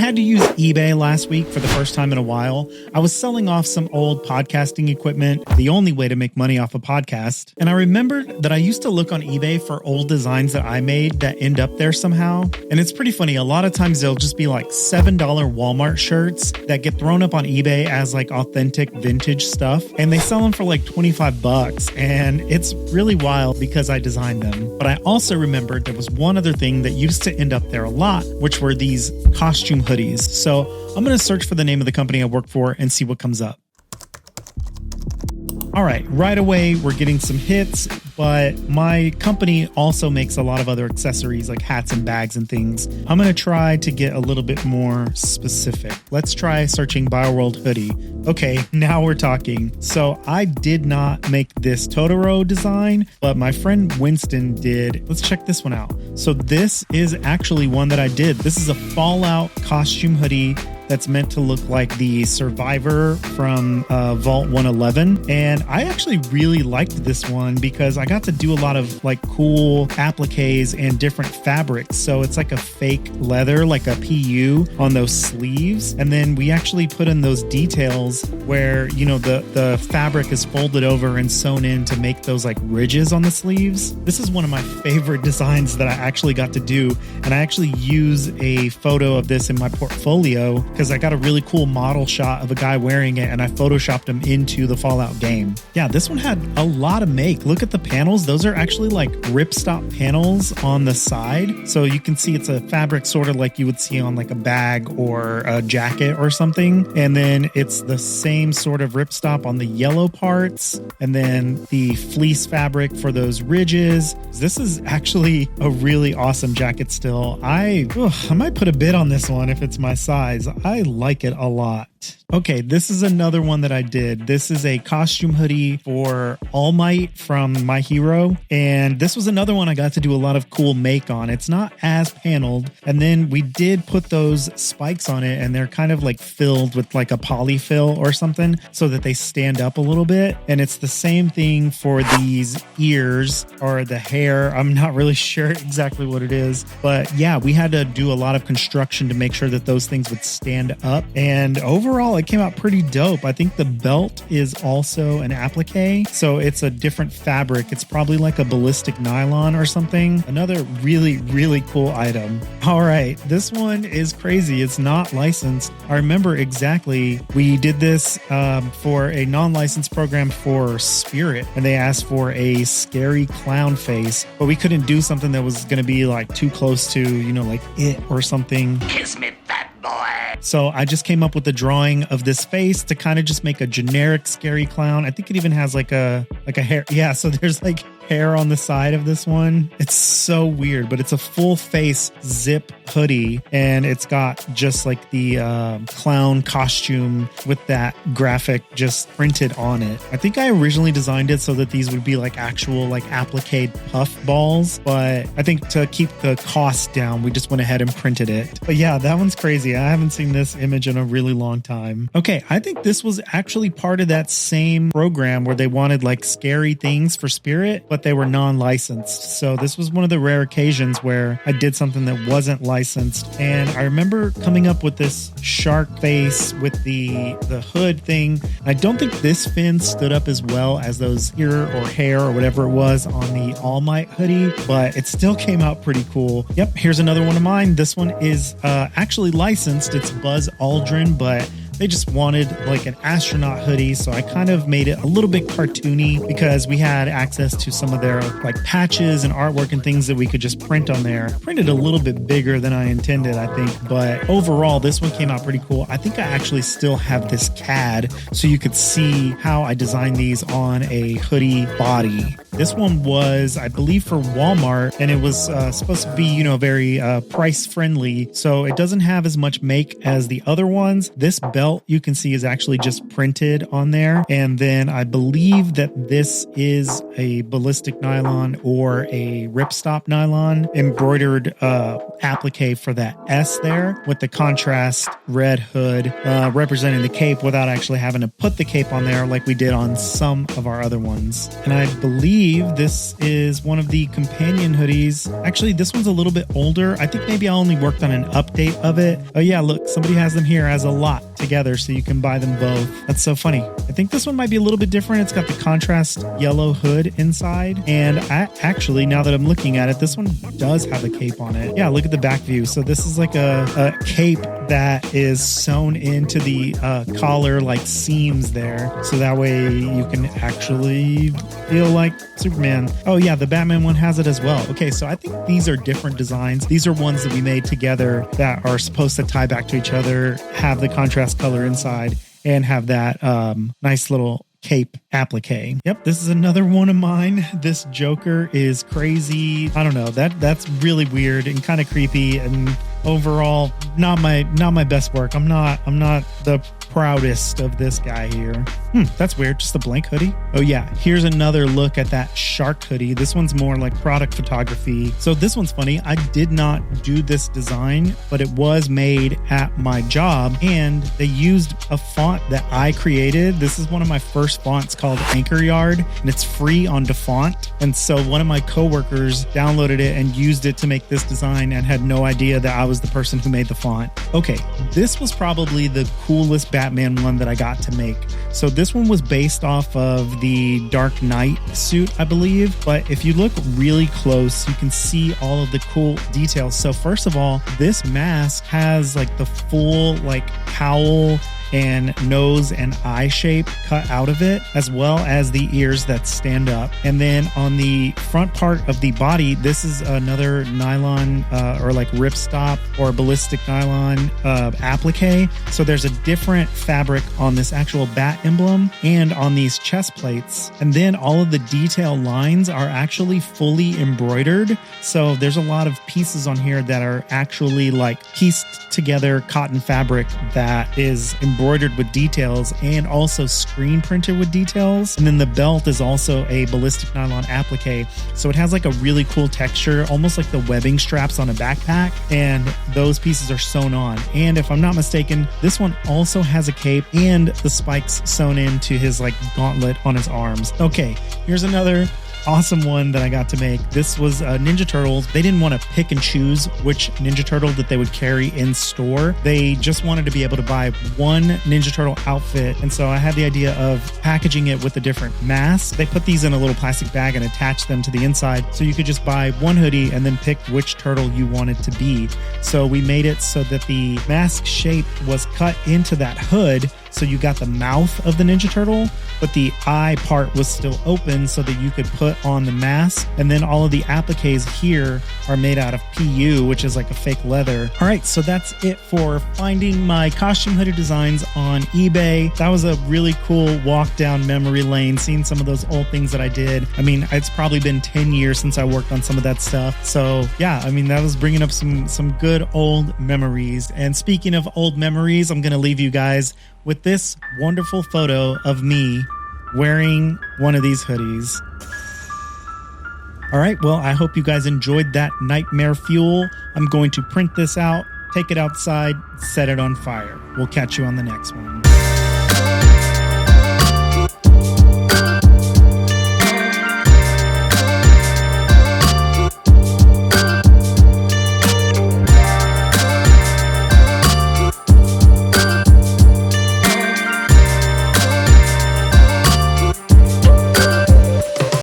had to use eBay last week for the first time in a while. I was selling off some old podcasting equipment, the only way to make money off a podcast. And I remembered that I used to look on eBay for old designs that I made that end up there somehow. And it's pretty funny. A lot of times they'll just be like $7 Walmart shirts that get thrown up on eBay as like authentic vintage stuff. And they sell them for like $25. And it's really wild because I designed them. But I also remembered there was one other thing that used to end up there a lot, which were these costume hoodies. So I'm going to search for the name of the company I work for and see what comes up. All right away, we're getting some hits, but my company also makes a lot of other accessories like hats and bags and things. I'm going to try to get a little bit more specific. Let's try searching BioWorld hoodie. Okay, now we're talking. So I did not make this Totoro design, but my friend Winston did. Let's check this one out. So this is actually one that I did. This is a Fallout costume hoodie that's meant to look like the Survivor from Vault 111. And I actually really liked this one because I got to do a lot of like cool appliques and different fabrics. So it's like a fake leather, like a PU on those sleeves. And then we actually put in those details where, you know, the fabric is folded over and sewn in to make those like ridges on the sleeves. This is one of my favorite designs that I actually got to do. And I actually use a photo of this in my portfolio because I got a really cool model shot of a guy wearing it and I photoshopped him into the Fallout game. Yeah, this one had a lot of make. Look at the panels. Those are actually like ripstop panels on the side. So you can see it's a fabric sort of like you would see on like a bag or a jacket or something. And then it's the same sort of ripstop on the yellow parts. And then the fleece fabric for those ridges. This is actually a really awesome jacket still. I might put a bid on this one if it's my size. I like it a lot. Okay, this is another one that I did. This is a costume hoodie for All Might from My Hero. And this was another one I got to do a lot of cool make on. It's not as paneled. And then we did put those spikes on it and they're kind of like filled with like a polyfill or something so that they stand up a little bit. And it's the same thing for these ears or the hair. I'm not really sure exactly what it is. But yeah, we had to do a lot of construction to make sure that those things would stand up. And overall, it came out pretty dope. I think the belt is also an applique, so it's a different fabric. It's probably like a ballistic nylon or something. Another really, really cool item. All right, this one is crazy. It's not licensed. I remember exactly. We did this for a non-licensed program for Spirit, and they asked for a scary clown face, but we couldn't do something that was going to be like too close to, you know, like It or something. Kiss me, fat boy. So I just came up with a drawing of this face to kind of just make a generic scary clown. I think it even has like a hair. Yeah, so there's like hair on the side of this one. It's so weird, but it's a full face zip hoodie and it's got just like the clown costume with that graphic just printed on it. I think I originally designed it so that these would be like actual like applique puff balls, but I think to keep the cost down, we just went ahead and printed it. But yeah, that one's crazy. I haven't seen this image in a really long time. Okay, I think this was actually part of that same program where they wanted like scary things for Spirit, but they were non-licensed. So this was one of the rare occasions where I did something that wasn't licensed. And I remember coming up with this shark face with the hood thing. I don't think this fin stood up as well as those ear or hair or whatever it was on the All Might hoodie, but it still came out pretty cool. Yep, here's another one of mine. This one is actually licensed. It's Buzz Aldrin, but they just wanted like an astronaut hoodie, so I kind of made it a little bit cartoony because we had access to some of their like patches and artwork and things that we could just print on there. Printed a little bit bigger than I intended, I think, but overall this one came out pretty cool. I think I actually still have this CAD so you could see how I designed these on a hoodie body. This one was, I believe, for Walmart, and it was supposed to be, you know, very price friendly, so it doesn't have as much make as the other ones. This belt belt you can see is actually just printed on there. And then I believe that this is a ballistic nylon or a ripstop nylon embroidered applique for that S there with the contrast red hood representing the cape without actually having to put the cape on there like we did on some of our other ones. And I believe this is one of the companion hoodies. Actually, this one's a little bit older. I think maybe I only worked on an update of it. Oh yeah, look, somebody has them here as a lot together so you can buy them both. That's so funny. I think this one might be a little bit different. It's got the contrast yellow hood inside. And I actually, now that I'm looking at it, this one does have a cape on it. Yeah, look at the back view. So this is like a cape that is sewn into the collar like seams there. So that way you can actually feel like Superman. Oh yeah, the Batman one has it as well. Okay, so I think these are different designs. These are ones that we made together that are supposed to tie back to each other, have the contrast color inside, and have that nice little cape applique. Yep, this is another one of mine. This Joker is crazy. I don't know, that's really weird and kind of creepy, and overall not my best work. I'm not the proudest of this guy here. That's weird. Just a blank hoodie. Oh yeah, here's another look at that shark hoodie. This one's more like product photography. So this one's funny. I did not do this design, but it was made at my job, and they used a font that I created. This is one of my first fonts called Anchor Yard, and it's free on DeFont. And so one of my coworkers downloaded it and used it to make this design and had no idea that I was the person who made the font. Okay, this was probably the coolest Batman one that I got to make. So this one was based off of the Dark Knight suit, I believe. But if you look really close, you can see all of the cool details. So first of all, this mask has like the full like cowl and nose and eye shape cut out of it, as well as the ears that stand up. And then on the front part of the body, this is another nylon or like ripstop or ballistic nylon applique. So there's a different fabric on this actual bat emblem and on these chest plates. And then all of the detail lines are actually fully embroidered. So there's a lot of pieces on here that are actually like pieced together cotton fabric that is embroidered with details and also screen printed with details. And then the belt is also a ballistic nylon applique. So it has like a really cool texture, almost like the webbing straps on a backpack. And those pieces are sewn on. And if I'm not mistaken, this one also has a cape and the spikes sewn into his like gauntlet on his arms. Okay, here's another awesome one that I got to make. This was Ninja Turtles. They didn't want to pick and choose which Ninja Turtle that they would carry in store. They just wanted to be able to buy one Ninja Turtle outfit. And so I had the idea of packaging it with a different mask. They put these in a little plastic bag and attached them to the inside. So you could just buy one hoodie and then pick which turtle you wanted to be. So we made it so that the mask shape was cut into that hood. So you got the mouth of the Ninja Turtle, but the eye part was still open so that you could put on the mask. And then all of the appliques here are made out of PU, which is like a fake leather. All right, so that's it for finding my costume hoodie designs on eBay. That was a really cool walk down memory lane, seeing some of those old things that I did. I mean, it's probably been 10 years since I worked on some of that stuff. So yeah, I mean, that was bringing up some good old memories. And speaking of old memories, I'm going to leave you guys with this wonderful photo of me wearing one of these hoodies. All right, well, I hope you guys enjoyed that nightmare fuel. I'm going to print this out, take it outside, set it on fire. We'll catch you on the next one.